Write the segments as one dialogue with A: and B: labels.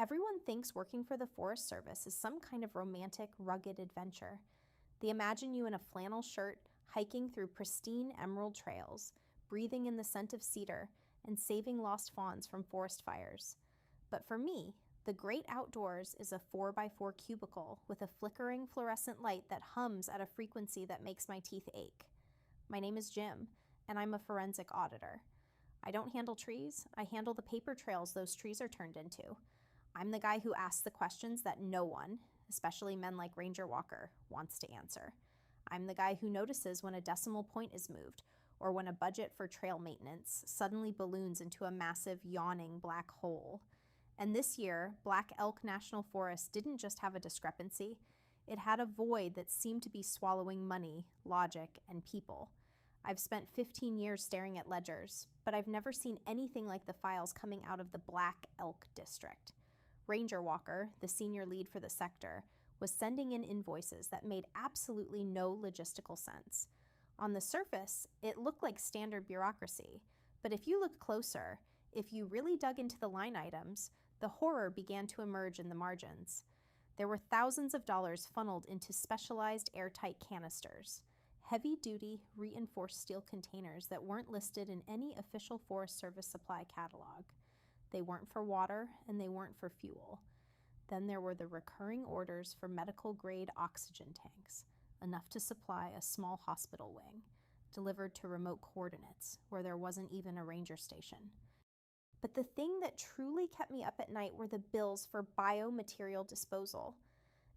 A: Everyone thinks working for the Forest Service is some kind of romantic, rugged adventure. They imagine you in a flannel shirt, hiking through pristine emerald trails, breathing in the scent of cedar, and saving lost fawns from forest fires. But for me, the great outdoors is a 4x4 cubicle with a flickering fluorescent light that hums at a frequency that makes my teeth ache. My name is Jim, and I'm a forensic auditor. I don't handle trees, I handle the paper trails those trees are turned into. I'm the guy who asks the questions that no one, especially men like Ranger Walker, wants to answer. I'm the guy who notices when a decimal point is moved, or when a budget for trail maintenance suddenly balloons into a massive, yawning black hole. And this year, Black Elk National Forest didn't just have a discrepancy, it had a void that seemed to be swallowing money, logic, and people. I've spent 15 years staring at ledgers, but I've never seen anything like the files coming out of the Black Elk District. Ranger Walker, the senior lead for the sector, was sending in invoices that made absolutely no logistical sense. On the surface, it looked like standard bureaucracy, but if you looked closer, if you really dug into the line items, the horror began to emerge in the margins. There were thousands of dollars funneled into specialized airtight canisters, heavy-duty, reinforced steel containers that weren't listed in any official Forest Service supply catalog. They weren't for water, and they weren't for fuel. Then there were the recurring orders for medical-grade oxygen tanks, enough to supply a small hospital wing, delivered to remote coordinates where there wasn't even a ranger station. But the thing that truly kept me up at night were the bills for biomaterial disposal.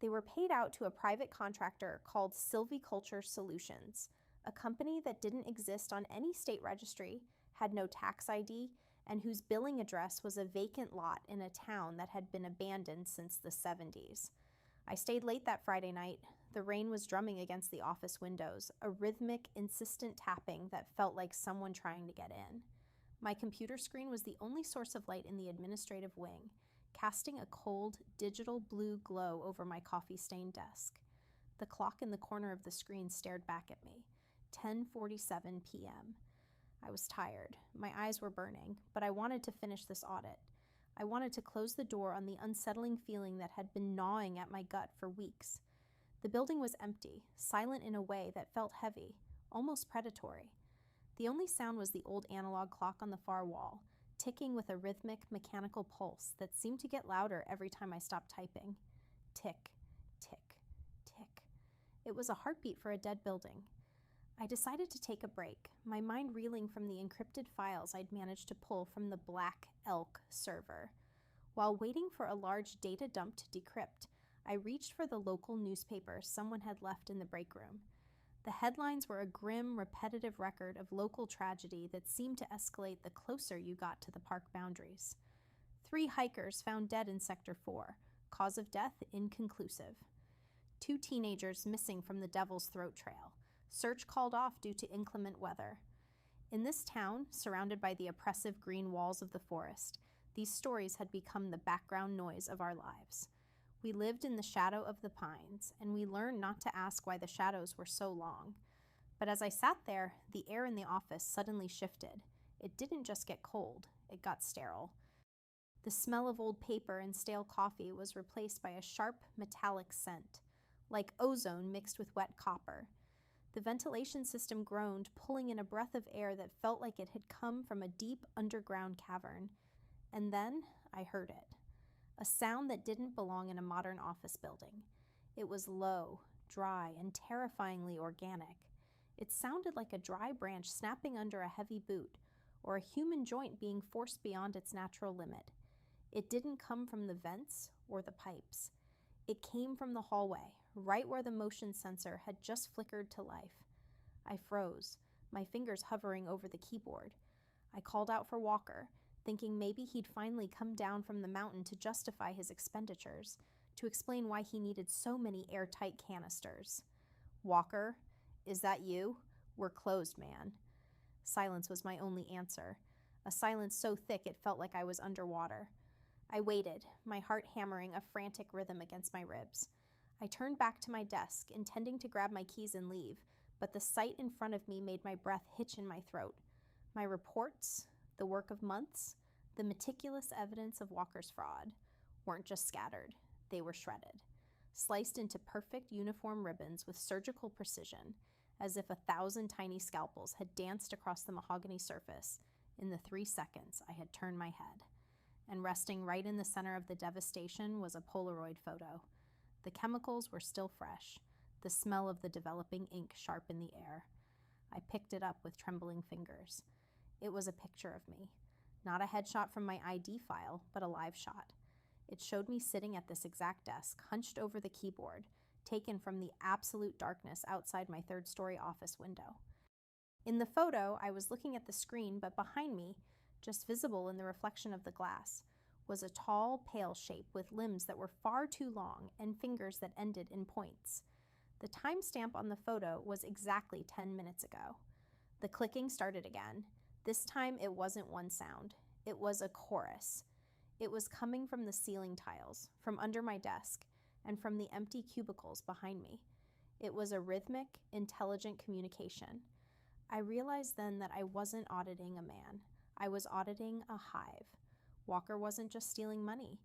A: They were paid out to a private contractor called Silviculture Solutions, a company that didn't exist on any state registry, had no tax ID, and whose billing address was a vacant lot in a town that had been abandoned since the 70s. I stayed late that Friday night. The rain was drumming against the office windows, a rhythmic, insistent tapping that felt like someone trying to get in. My computer screen was the only source of light in the administrative wing, casting a cold, digital blue glow over my coffee-stained desk. The clock in the corner of the screen stared back at me. 10:47 p.m. I was tired. My eyes were burning, but I wanted to finish this audit. I wanted to close the door on the unsettling feeling that had been gnawing at my gut for weeks. The building was empty, silent in a way that felt heavy, almost predatory. The only sound was the old analog clock on the far wall, ticking with a rhythmic, mechanical pulse that seemed to get louder every time I stopped typing. Tick, tick, tick. It was a heartbeat for a dead building. I decided to take a break, my mind reeling from the encrypted files I'd managed to pull from the Black Elk server. While waiting for a large data dump to decrypt, I reached for the local newspaper someone had left in the break room. The headlines were a grim, repetitive record of local tragedy that seemed to escalate the closer you got to the park boundaries. 3 hikers found dead in Sector 4, cause of death inconclusive. 2 teenagers missing from the Devil's Throat Trail, search called off due to inclement weather. In this town, surrounded by the oppressive green walls of the forest, these stories had become the background noise of our lives. We lived in the shadow of the pines, and we learned not to ask why the shadows were so long. But as I sat there, the air in the office suddenly shifted. It didn't just get cold, it got sterile. The smell of old paper and stale coffee was replaced by a sharp, metallic scent, like ozone mixed with wet copper. The ventilation system groaned, pulling in a breath of air that felt like it had come from a deep underground cavern. And then I heard it. A sound that didn't belong in a modern office building. It was low, dry, and terrifyingly organic. It sounded like a dry branch snapping under a heavy boot, or a human joint being forced beyond its natural limit. It didn't come from the vents or the pipes. It came from the hallway, right where the motion sensor had just flickered to life. I froze, my fingers hovering over the keyboard. I called out for Walker, thinking maybe he'd finally come down from the mountain to justify his expenditures, to explain why he needed so many airtight canisters. Walker, is that you? We're closed, man. Silence was my only answer, a silence so thick it felt like I was underwater. I waited, my heart hammering a frantic rhythm against my ribs. I turned back to my desk, intending to grab my keys and leave, but the sight in front of me made my breath hitch in my throat. My reports, the work of months, the meticulous evidence of Walker's fraud. weren't just scattered, they were shredded, sliced into perfect uniform ribbons with surgical precision, as if 1,000 tiny scalpels had danced across the mahogany surface in the 3 seconds I had turned my head. And resting right in the center of the devastation was a Polaroid photo. The chemicals were still fresh, the smell of the developing ink sharp in the air. I picked it up with trembling fingers. It was a picture of me. Not a headshot from my ID file, but a live shot. It showed me sitting at this exact desk, hunched over the keyboard, taken from the absolute darkness outside my third-story office window. In the photo, I was looking at the screen, but behind me, just visible in the reflection of the glass, was a tall, pale shape with limbs that were far too long and fingers that ended in points. The timestamp on the photo was exactly 10 minutes ago. The clicking started again. This time it wasn't one sound. It was a chorus. It was coming from the ceiling tiles, from under my desk, and from the empty cubicles behind me. It was a rhythmic, intelligent communication. I realized then that I wasn't auditing a man. I was auditing a hive. Walker wasn't just stealing money.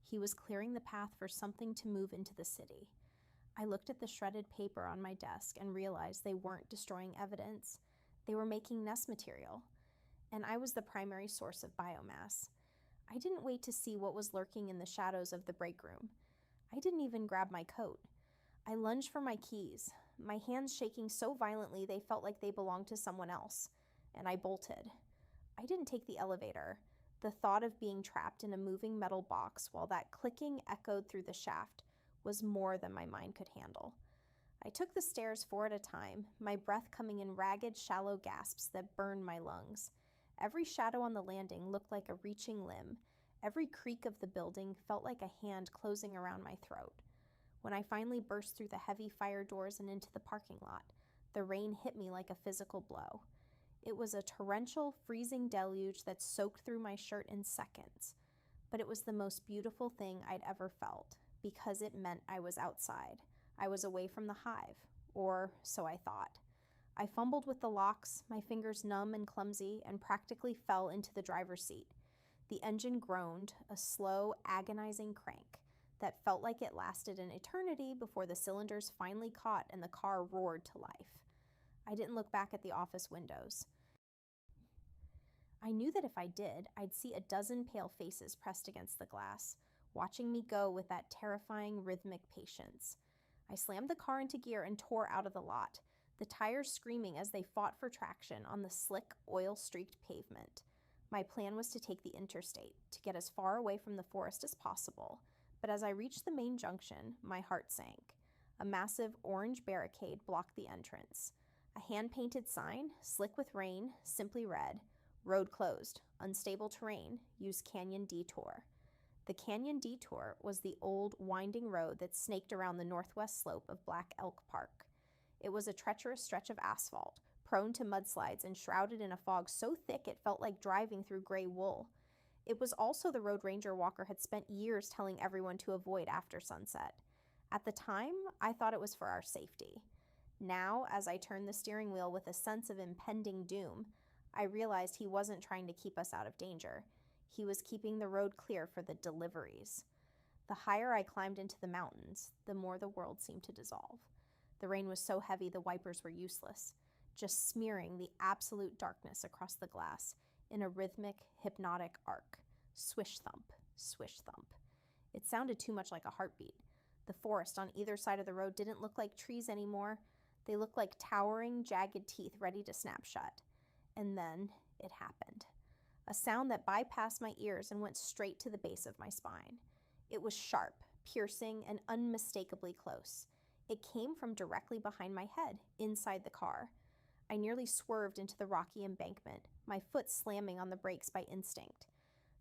A: He was clearing the path for something to move into the city. I looked at the shredded paper on my desk and realized they weren't destroying evidence. They were making nest material. And I was the primary source of biomass. I didn't wait to see what was lurking in the shadows of the break room. I didn't even grab my coat. I lunged for my keys, my hands shaking so violently they felt like they belonged to someone else, and I bolted. I didn't take the elevator. The thought of being trapped in a moving metal box while that clicking echoed through the shaft was more than my mind could handle. I took the stairs 4 at a time, my breath coming in ragged, shallow gasps that burned my lungs. Every shadow on the landing looked like a reaching limb. Every creak of the building felt like a hand closing around my throat. When I finally burst through the heavy fire doors and into the parking lot, the rain hit me like a physical blow. It was a torrential, freezing deluge that soaked through my shirt in seconds. But it was the most beautiful thing I'd ever felt, because it meant I was outside. I was away from the hive, or so I thought. I fumbled with the locks, my fingers numb and clumsy, and practically fell into the driver's seat. The engine groaned, a slow, agonizing crank that felt like it lasted an eternity before the cylinders finally caught and the car roared to life. I didn't look back at the office windows. I knew that if I did, I'd see a dozen pale faces pressed against the glass, watching me go with that terrifying, rhythmic patience. I slammed the car into gear and tore out of the lot, the tires screaming as they fought for traction on the slick, oil-streaked pavement. My plan was to take the interstate, to get as far away from the forest as possible, but as I reached the main junction, my heart sank. A massive orange barricade blocked the entrance. A hand-painted sign, slick with rain, simply read, "Road closed. Unstable terrain. Use Canyon Detour." The Canyon Detour was the old, winding road that snaked around the northwest slope of Black Elk Park. It was a treacherous stretch of asphalt, prone to mudslides and shrouded in a fog so thick it felt like driving through gray wool. It was also the road Ranger Walker had spent years telling everyone to avoid after sunset. At the time, I thought it was for our safety. Now, as I turned the steering wheel with a sense of impending doom, I realized he wasn't trying to keep us out of danger. He was keeping the road clear for the deliveries. The higher I climbed into the mountains, the more the world seemed to dissolve. The rain was so heavy the wipers were useless, just smearing the absolute darkness across the glass in a rhythmic, hypnotic arc. Swish thump, swish thump. It sounded too much like a heartbeat. The forest on either side of the road didn't look like trees anymore. They looked like towering, jagged teeth ready to snap shut. And then it happened. A sound that bypassed my ears and went straight to the base of my spine. It was sharp, piercing, and unmistakably close. It came from directly behind my head, inside the car. I nearly swerved into the rocky embankment, my foot slamming on the brakes by instinct.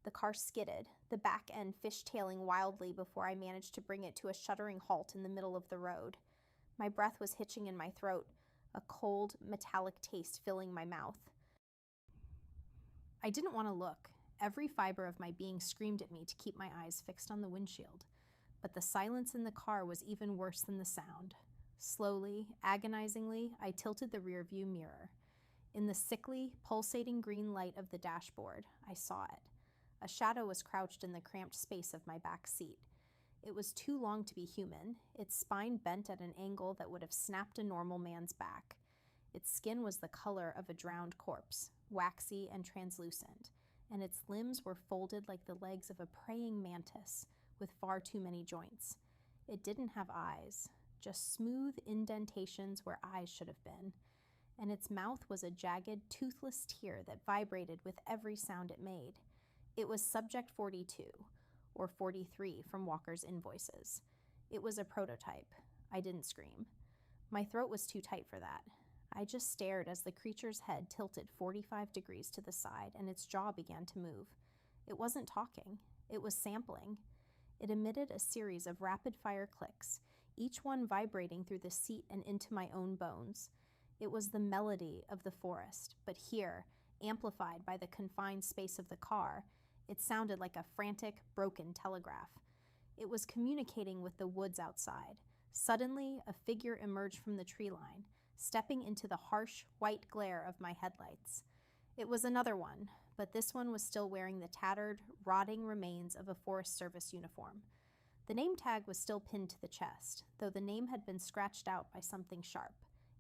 A: The car skidded, the back end fishtailing wildly before I managed to bring it to a shuddering halt in the middle of the road. My breath was hitching in my throat, a cold, metallic taste filling my mouth. I didn't want to look. Every fiber of my being screamed at me to keep my eyes fixed on the windshield. But the silence in the car was even worse than the sound. Slowly, agonizingly, I tilted the rearview mirror. In the sickly, pulsating green light of the dashboard, I saw it. A shadow was crouched in the cramped space of my back seat. It was too long to be human, its spine bent at an angle that would have snapped a normal man's back. Its skin was the color of a drowned corpse, waxy and translucent, and its limbs were folded like the legs of a praying mantis, with far too many joints. It didn't have eyes, just smooth indentations where eyes should have been, and its mouth was a jagged, toothless tear that vibrated with every sound it made. It was Subject 42, or 43 from Walker's Invoices. It was a prototype. I didn't scream. My throat was too tight for that. I just stared as the creature's head tilted 45 degrees to the side and its jaw began to move. It wasn't talking. It was sampling. It emitted a series of rapid-fire clicks, each one vibrating through the seat and into my own bones. It was the melody of the forest, but here, amplified by the confined space of the car, it sounded like a frantic, broken telegraph. It was communicating with the woods outside. Suddenly, a figure emerged from the tree line, stepping into the harsh, white glare of my headlights. It was another one, but this one was still wearing the tattered, rotting remains of a Forest Service uniform. The name tag was still pinned to the chest, though the name had been scratched out by something sharp.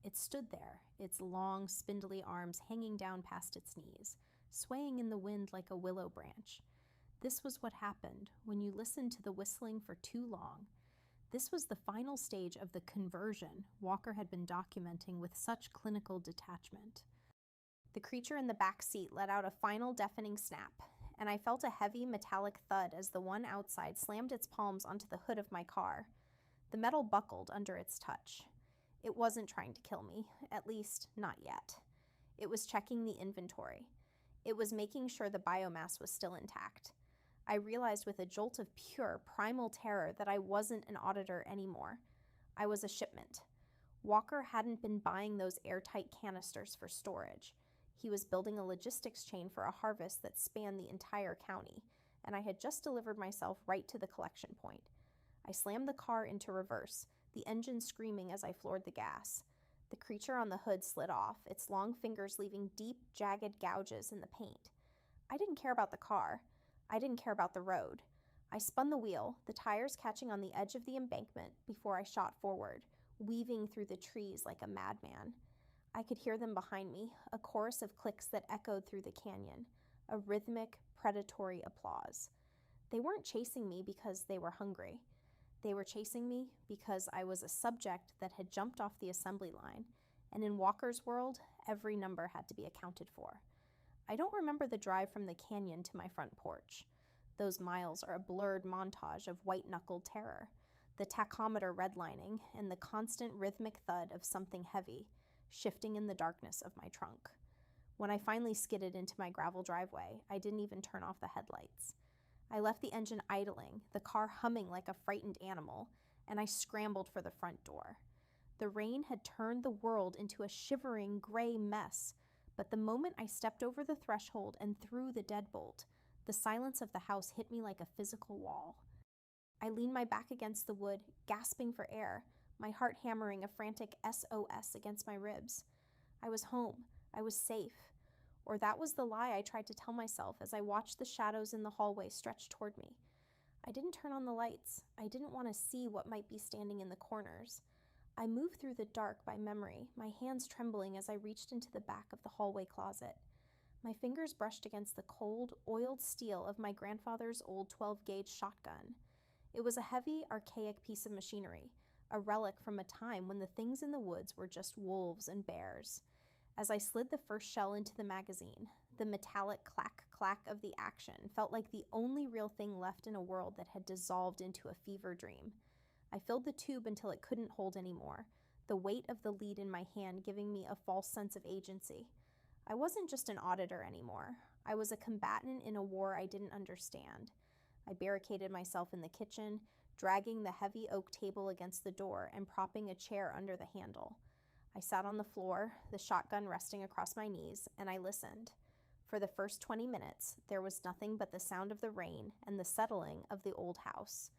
A: It stood there, its long, spindly arms hanging down past its knees, swaying in the wind like a willow branch. This was what happened when you listened to the whistling for too long. This was the final stage of the conversion Walker had been documenting with such clinical detachment. The creature in the back seat let out a final deafening snap, and I felt a heavy metallic thud as the one outside slammed its palms onto the hood of my car. The metal buckled under its touch. It wasn't trying to kill me, at least not yet. It was checking the inventory. It was making sure the biomass was still intact. I realized with a jolt of pure, primal terror that I wasn't an auditor anymore. I was a shipment. Walker hadn't been buying those airtight canisters for storage. He was building a logistics chain for a harvest that spanned the entire county, and I had just delivered myself right to the collection point. I slammed the car into reverse, the engine screaming as I floored the gas. The creature on the hood slid off, its long fingers leaving deep, jagged gouges in the paint. I didn't care about the car. I didn't care about the road. I spun the wheel, the tires catching on the edge of the embankment before I shot forward, weaving through the trees like a madman. I could hear them behind me, a chorus of clicks that echoed through the canyon, a rhythmic, predatory applause. They weren't chasing me because they were hungry. They were chasing me because I was a subject that had jumped off the assembly line, and in Walker's world, every number had to be accounted for. I don't remember the drive from the canyon to my front porch. Those miles are a blurred montage of white-knuckled terror, the tachometer redlining, and the constant rhythmic thud of something heavy, shifting in the darkness of my trunk. When I finally skidded into my gravel driveway, I didn't even turn off the headlights. I left the engine idling, the car humming like a frightened animal, and I scrambled for the front door. The rain had turned the world into a shivering gray mess, but the moment I stepped over the threshold and threw the deadbolt, the silence of the house hit me like a physical wall. I leaned my back against the wood, gasping for air, my heart hammering a frantic SOS against my ribs. I was home. I was safe. Or that was the lie I tried to tell myself as I watched the shadows in the hallway stretch toward me. I didn't turn on the lights. I didn't want to see what might be standing in the corners. I moved through the dark by memory, my hands trembling as I reached into the back of the hallway closet. My fingers brushed against the cold, oiled steel of my grandfather's old 12-gauge shotgun. It was a heavy, archaic piece of machinery, a relic from a time when the things in the woods were just wolves and bears. As I slid the first shell into the magazine, the metallic clack-clack of the action felt like the only real thing left in a world that had dissolved into a fever dream. I filled the tube until it couldn't hold anymore, the weight of the lead in my hand giving me a false sense of agency. I wasn't just an auditor anymore. I was a combatant in a war I didn't understand. I barricaded myself in the kitchen, dragging the heavy oak table against the door and propping a chair under the handle. I sat on the floor, the shotgun resting across my knees, and I listened. For the first 20 minutes, there was nothing but the sound of the rain and the settling of the old house.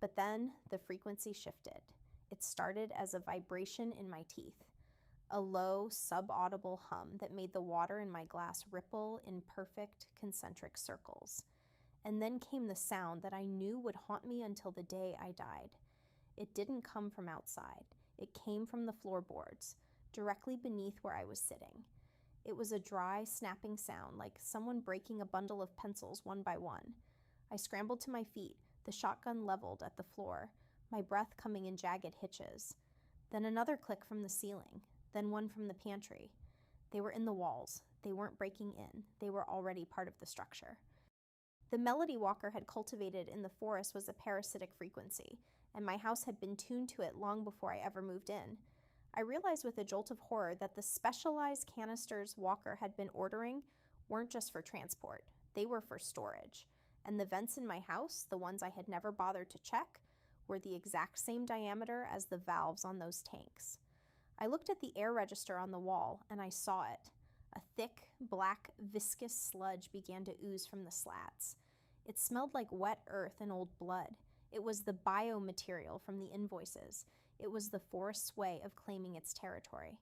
A: But then the frequency shifted. It started as a vibration in my teeth, a low, subaudible hum that made the water in my glass ripple in perfect concentric circles. And then came the sound that I knew would haunt me until the day I died. It didn't come from outside. It came from the floorboards, directly beneath where I was sitting. It was a dry, snapping sound, like someone breaking a bundle of pencils one by one. I scrambled to my feet, the shotgun leveled at the floor, my breath coming in jagged hitches. Then another click from the ceiling, then one from the pantry. They were in the walls. They weren't breaking in. They were already part of the structure. The melody Walker had cultivated in the forest was a parasitic frequency, and my house had been tuned to it long before I ever moved in. I realized with a jolt of horror that the specialized canisters Walker had been ordering weren't just for transport. They were for storage. And the vents in my house, the ones I had never bothered to check, were the exact same diameter as the valves on those tanks. I looked at the air register on the wall, and I saw it. A thick, black, viscous sludge began to ooze from the slats. It smelled like wet earth and old blood. It was the biomaterial from the Invoices. It was the forest's way of claiming its territory.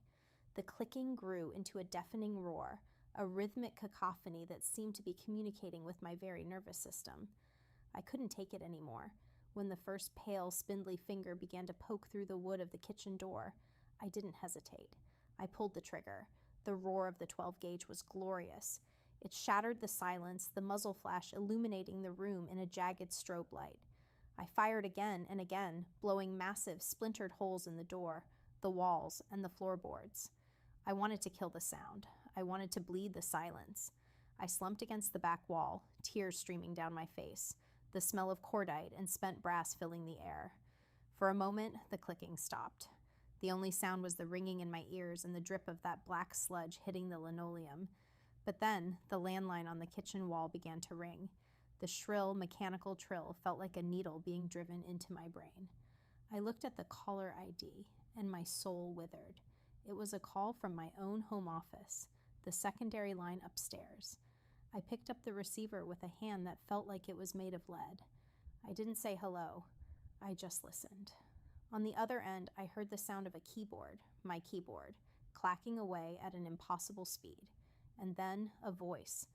A: The clicking grew into a deafening roar, a rhythmic cacophony that seemed to be communicating with my very nervous system. I couldn't take it anymore. When the first pale, spindly finger began to poke through the wood of the kitchen door, I didn't hesitate. I pulled the trigger. The roar of the 12-gauge was glorious. It shattered the silence, the muzzle flash illuminating the room in a jagged strobe light. I fired again and again, blowing massive, splintered holes in the door, the walls, and the floorboards. I wanted to kill the sound. I wanted to bleed the silence. I slumped against the back wall, tears streaming down my face, the smell of cordite and spent brass filling the air. For a moment, the clicking stopped. The only sound was the ringing in my ears and the drip of that black sludge hitting the linoleum. But then, the landline on the kitchen wall began to ring. The shrill, mechanical trill felt like a needle being driven into my brain. I looked at the caller ID, and my soul withered. It was a call from my own home office, the secondary line upstairs. I picked up the receiver with a hand that felt like it was made of lead. I didn't say hello. I just listened. On the other end, I heard the sound of a keyboard, my keyboard, clacking away at an impossible speed. And then a voice.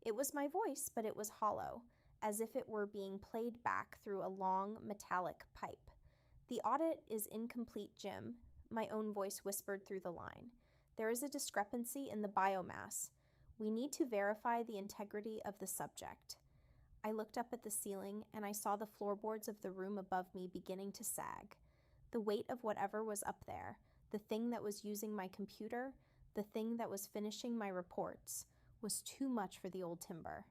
A: It was my voice, but it was hollow, as if it were being played back through a long, metallic pipe. "The audit is incomplete, Jim," my own voice whispered through the line. "There is a discrepancy in the biomass. We need to verify the integrity of the subject." I looked up at the ceiling, and I saw the floorboards of the room above me beginning to sag. The weight of whatever was up there, the thing that was using my computer, the thing that was finishing my reports, was too much for the old timber.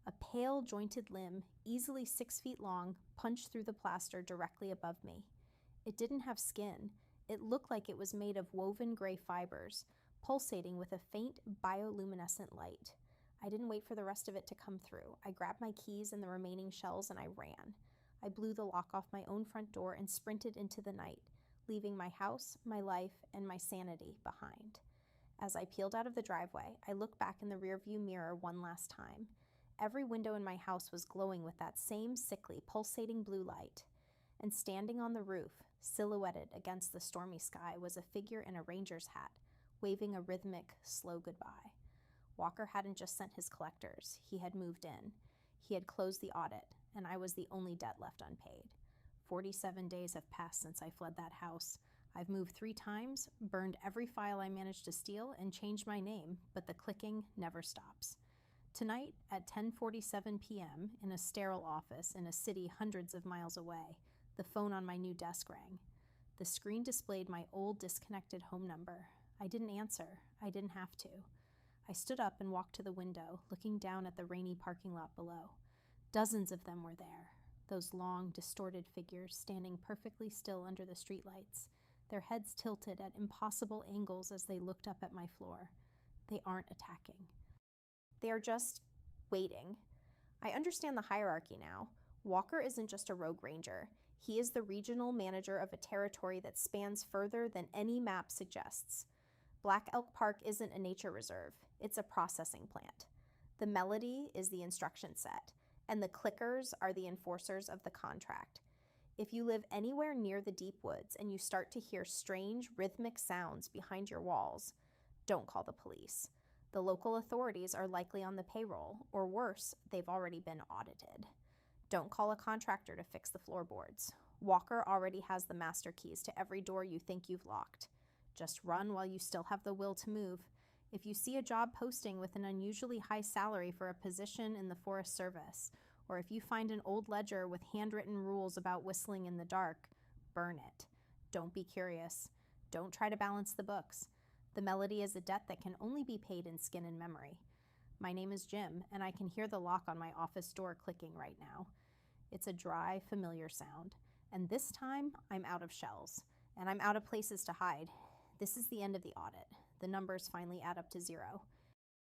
A: A pale, jointed limb, easily 6 feet long, punched through the plaster directly above me. It didn't have skin. It looked like it was made of woven gray fibers, pulsating with a faint bioluminescent light. I didn't wait for the rest of it to come through. I grabbed my keys and the remaining shells and I ran. I blew the lock off my own front door and sprinted into the night, leaving my house, my life, and my sanity behind. As I peeled out of the driveway, I looked back in the rearview mirror one last time. Every window in my house was glowing with that same sickly, pulsating blue light. And standing on the roof, silhouetted against the stormy sky, was a figure in a ranger's hat, waving a rhythmic, slow goodbye. Walker hadn't just sent his collectors. He had moved in. He had closed the audit, and I was the only debt left unpaid. 47 days have passed since I fled that house. I've moved 3 times, burned every file I managed to steal, and changed my name, but the clicking never stops. Tonight, at 10:47 p.m., in a sterile office in a city hundreds of miles away, the phone on my new desk rang. The screen displayed my old disconnected home number. I didn't answer. I didn't have to. I stood up and walked to the window, looking down at the rainy parking lot below. Dozens of them were there, those long, distorted figures standing perfectly still under the streetlights, their heads tilted at impossible angles as they looked up at my floor. They aren't attacking. They are just waiting. I understand the hierarchy now. Walker isn't just a rogue ranger. He is the regional manager of a territory that spans further than any map suggests. Black Elk Park isn't a nature reserve. It's a processing plant. The melody is the instruction set, and the clickers are the enforcers of the contract. If you live anywhere near the deep woods and you start to hear strange, rhythmic sounds behind your walls, don't call the police. The local authorities are likely on the payroll, or worse, they've already been audited. Don't call a contractor to fix the floorboards. Walker already has the master keys to every door you think you've locked. Just run while you still have the will to move. If you see a job posting with an unusually high salary for a position in the Forest Service, or if you find an old ledger with handwritten rules about whistling in the dark, burn it. Don't be curious. Don't try to balance the books. The melody is a debt that can only be paid in skin and memory. My name is Jim, and I can hear the lock on my office door clicking right now. It's a dry, familiar sound. And this time, I'm out of shells, and I'm out of places to hide. This is the end of the audit. The numbers finally add up to 0.